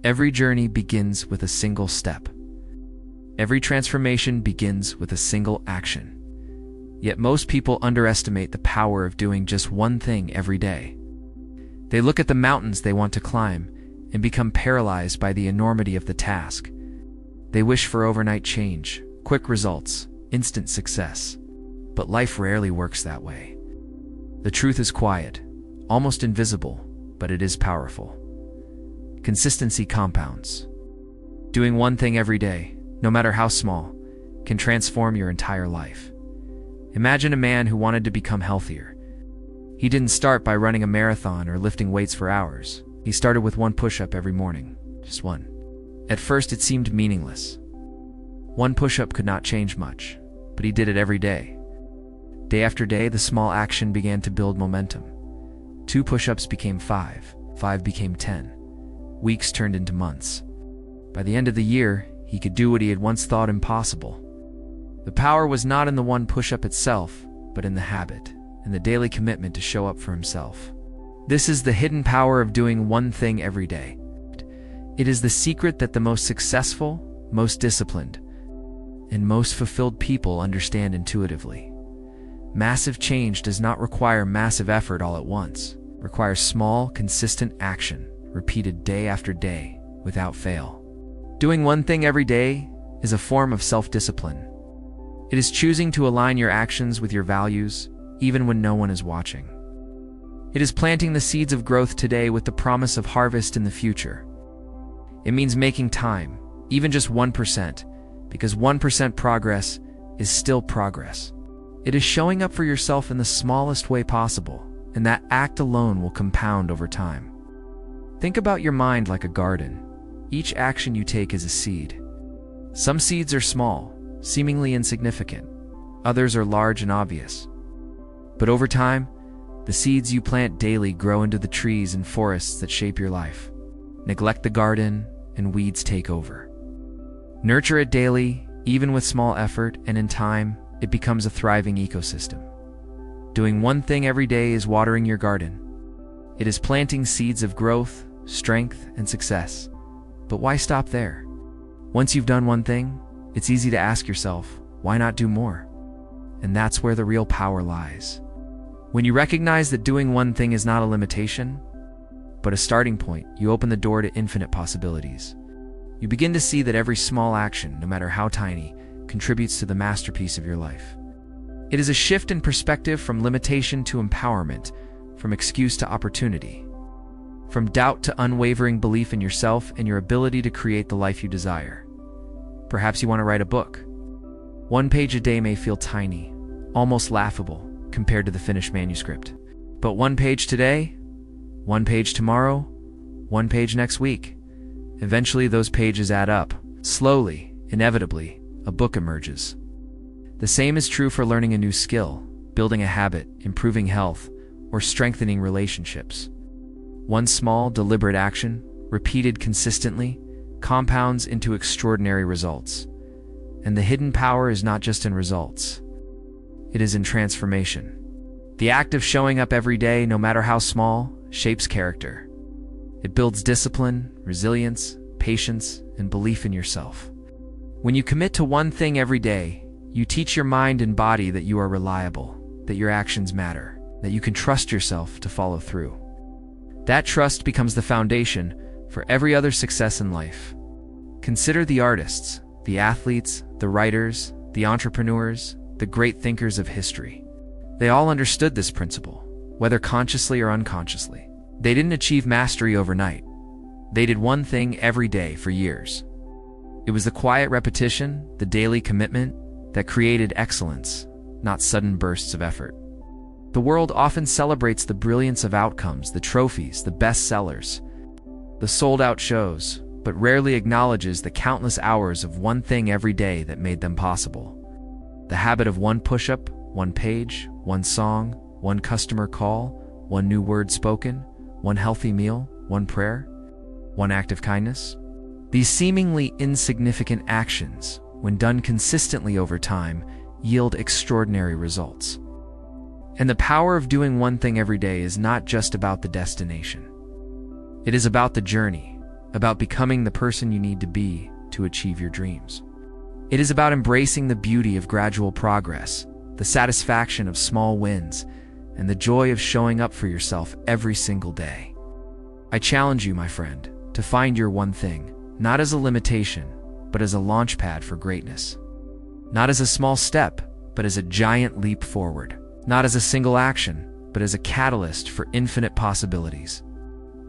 Every journey begins with a single step. Every transformation begins with a single action. Yet most people underestimate the power of doing just one thing every day. They look at the mountains they want to climb and become paralyzed by the enormity of the task. They wish for overnight change, quick results, instant success. But life rarely works that way. The truth is quiet, almost invisible, but it is powerful. Consistency compounds. Doing one thing every day, no matter how small, can transform your entire life. Imagine a man who wanted to become healthier. He didn't start by running a marathon or lifting weights for hours. He started with one push-up every morning, just one. At first it seemed meaningless. One push-up could not change much, but he did it every day. Day after day, the small action began to build momentum. 2 push-ups became 5, 5 became 10. Weeks turned into months. By the end of the year, he could do what he had once thought impossible. The power was not in the one push-up itself, but in the habit, and the daily commitment to show up for himself. This is the hidden power of doing one thing every day. It is the secret that the most successful, most disciplined, and most fulfilled people understand intuitively. Massive change does not require massive effort all at once. It requires small, consistent action, repeated day after day, without fail. Doing one thing every day is a form of self-discipline. It is choosing to align your actions with your values, even when no one is watching. It is planting the seeds of growth today with the promise of harvest in the future. It means making time, even just 1%, because 1% progress is still progress. It is showing up for yourself in the smallest way possible, and that act alone will compound over time. Think about your mind like a garden. Each action you take is a seed. Some seeds are small, seemingly insignificant. Others are large and obvious. But over time, the seeds you plant daily grow into the trees and forests that shape your life. Neglect the garden, and weeds take over. Nurture it daily, even with small effort, and in time, it becomes a thriving ecosystem. Doing one thing every day is watering your garden. It is planting seeds of growth, strength, and success. But why stop there? Once you've done one thing, it's easy to ask yourself, why not do more? And that's where the real power lies. When you recognize that doing one thing is not a limitation, but a starting point, you open the door to infinite possibilities. You begin to see that every small action, no matter how tiny, contributes to the masterpiece of your life. It is a shift in perspective from limitation to empowerment, from excuse to opportunity, from doubt to unwavering belief in yourself and your ability to create the life you desire. Perhaps you want to write a book. 1 page a day may feel tiny, almost laughable, compared to the finished manuscript. But 1 page today, 1 page tomorrow, 1 page next week. Eventually those pages add up. Slowly, inevitably, a book emerges. The same is true for learning a new skill, building a habit, improving health, or strengthening relationships. One small, deliberate action, repeated consistently, compounds into extraordinary results. And the hidden power is not just in results. It is in transformation. The act of showing up every day, no matter how small, shapes character. It builds discipline, resilience, patience, and belief in yourself. When you commit to one thing every day, you teach your mind and body that you are reliable, that your actions matter, that you can trust yourself to follow through. That trust becomes the foundation for every other success in life. Consider the artists, the athletes, the writers, the entrepreneurs, the great thinkers of history. They all understood this principle, whether consciously or unconsciously. They didn't achieve mastery overnight. They did one thing every day for years. It was the quiet repetition, the daily commitment, that created excellence, not sudden bursts of effort. The world often celebrates the brilliance of outcomes, the trophies, the bestsellers, the sold-out shows, but rarely acknowledges the countless hours of one thing every day that made them possible. The habit of one push-up, one page, one song, one customer call, one new word spoken, one healthy meal, one prayer, one act of kindness. These seemingly insignificant actions, when done consistently over time, yield extraordinary results. And the power of doing one thing every day is not just about the destination. It is about the journey, about becoming the person you need to be to achieve your dreams. It is about embracing the beauty of gradual progress, the satisfaction of small wins, and the joy of showing up for yourself every single day. I challenge you, my friend, to find your one thing, not as a limitation, but as a launchpad for greatness. Not as a small step, but as a giant leap forward. Not as a single action, but as a catalyst for infinite possibilities.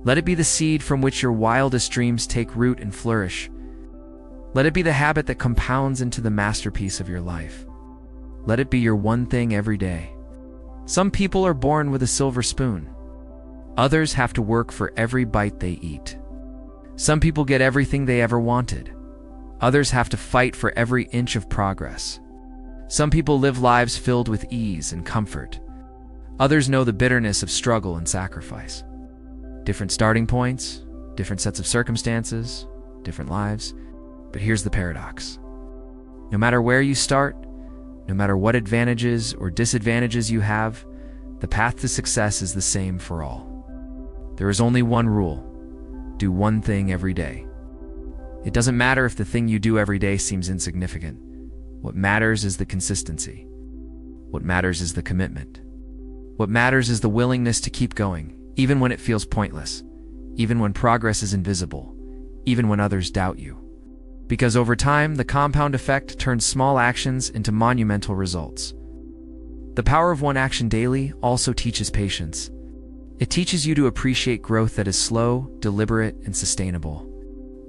Let it be the seed from which your wildest dreams take root and flourish. Let it be the habit that compounds into the masterpiece of your life. Let it be your one thing every day. Some people are born with a silver spoon. Others have to work for every bite they eat. Some people get everything they ever wanted. Others have to fight for every inch of progress. Some people live lives filled with ease and comfort. Others know the bitterness of struggle and sacrifice. Different starting points, different sets of circumstances, different lives. But here's the paradox. No matter where you start, no matter what advantages or disadvantages you have, the path to success is the same for all. There is only one rule: do one thing every day. It doesn't matter if the thing you do every day seems insignificant. What matters is the consistency. What matters is the commitment. What matters is the willingness to keep going, even when it feels pointless, even when progress is invisible, even when others doubt you. Because over time, the compound effect turns small actions into monumental results. The power of one action daily also teaches patience. It teaches you to appreciate growth that is slow, deliberate, and sustainable.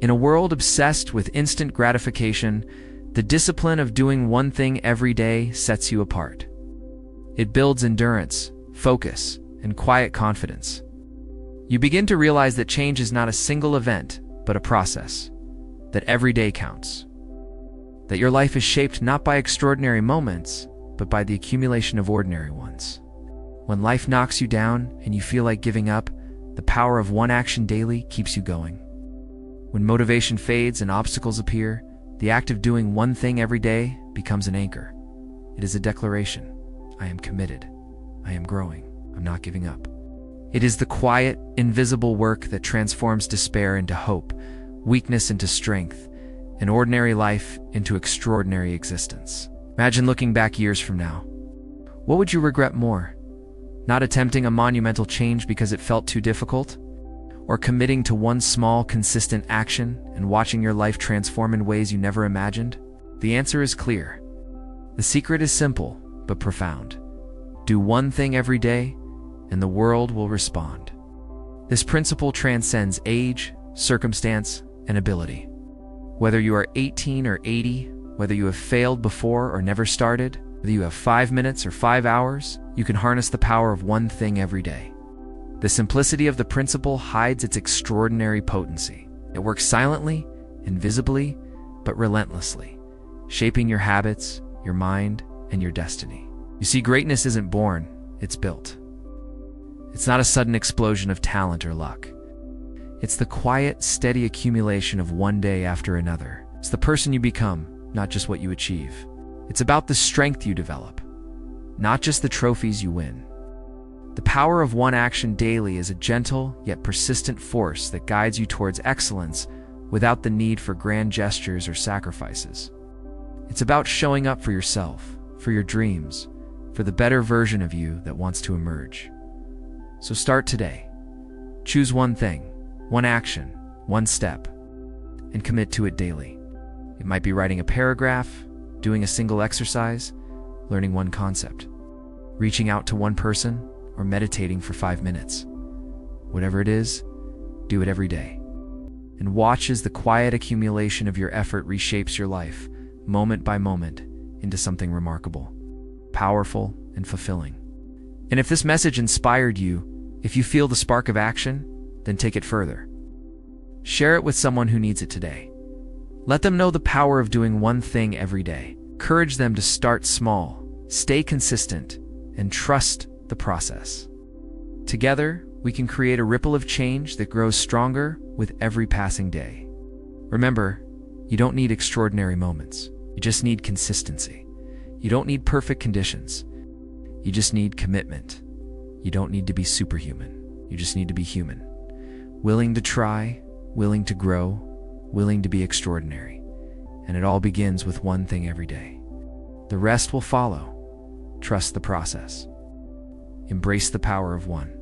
In a world obsessed with instant gratification, the discipline of doing one thing every day sets you apart. It builds endurance, focus, and quiet confidence. You begin to realize that change is not a single event, but a process. That every day counts. That your life is shaped not by extraordinary moments, but by the accumulation of ordinary ones. When life knocks you down and you feel like giving up, the power of one action daily keeps you going. When motivation fades and obstacles appear, the act of doing one thing every day becomes an anchor. It is a declaration. I am committed. I am growing. I'm not giving up. It is the quiet, invisible work that transforms despair into hope, weakness into strength, and ordinary life into extraordinary existence. Imagine looking back years from now. What would you regret more? Not attempting a monumental change because it felt too difficult? Or committing to one small, consistent action and watching your life transform in ways you never imagined? The answer is clear. The secret is simple, but profound. Do one thing every day, and the world will respond. This principle transcends age, circumstance, and ability. Whether you are 18 or 80, whether you have failed before or never started, whether you have 5 minutes or 5 hours, you can harness the power of one thing every day. The simplicity of the principle hides its extraordinary potency. It works silently, invisibly, but relentlessly, shaping your habits, your mind, and your destiny. You see, greatness isn't born, it's built. It's not a sudden explosion of talent or luck. It's the quiet, steady accumulation of one day after another. It's the person you become, not just what you achieve. It's about the strength you develop, not just the trophies you win. The power of one action daily is a gentle yet persistent force that guides you towards excellence without the need for grand gestures or sacrifices. It's about showing up for yourself, for your dreams, for the better version of you that wants to emerge. So start today. Choose one thing, one action, one step, and commit to it daily. It might be writing a paragraph, doing a single exercise, learning one concept, reaching out to one person, or meditating for 5 minutes. Whatever it is, do it every day. And watch as the quiet accumulation of your effort reshapes your life, moment by moment, into something remarkable, powerful, and fulfilling. And if this message inspired you, if you feel the spark of action, then take it further. Share it with someone who needs it today. Let them know the power of doing one thing every day. Encourage them to start small, stay consistent, and trust the process. Together, we can create a ripple of change that grows stronger with every passing day. Remember, you don't need extraordinary moments. You just need consistency. You don't need perfect conditions. You just need commitment. You don't need to be superhuman. You just need to be human. Willing to try, willing to grow, willing to be extraordinary. And it all begins with one thing every day. The rest will follow. Trust the process. Embrace the power of one.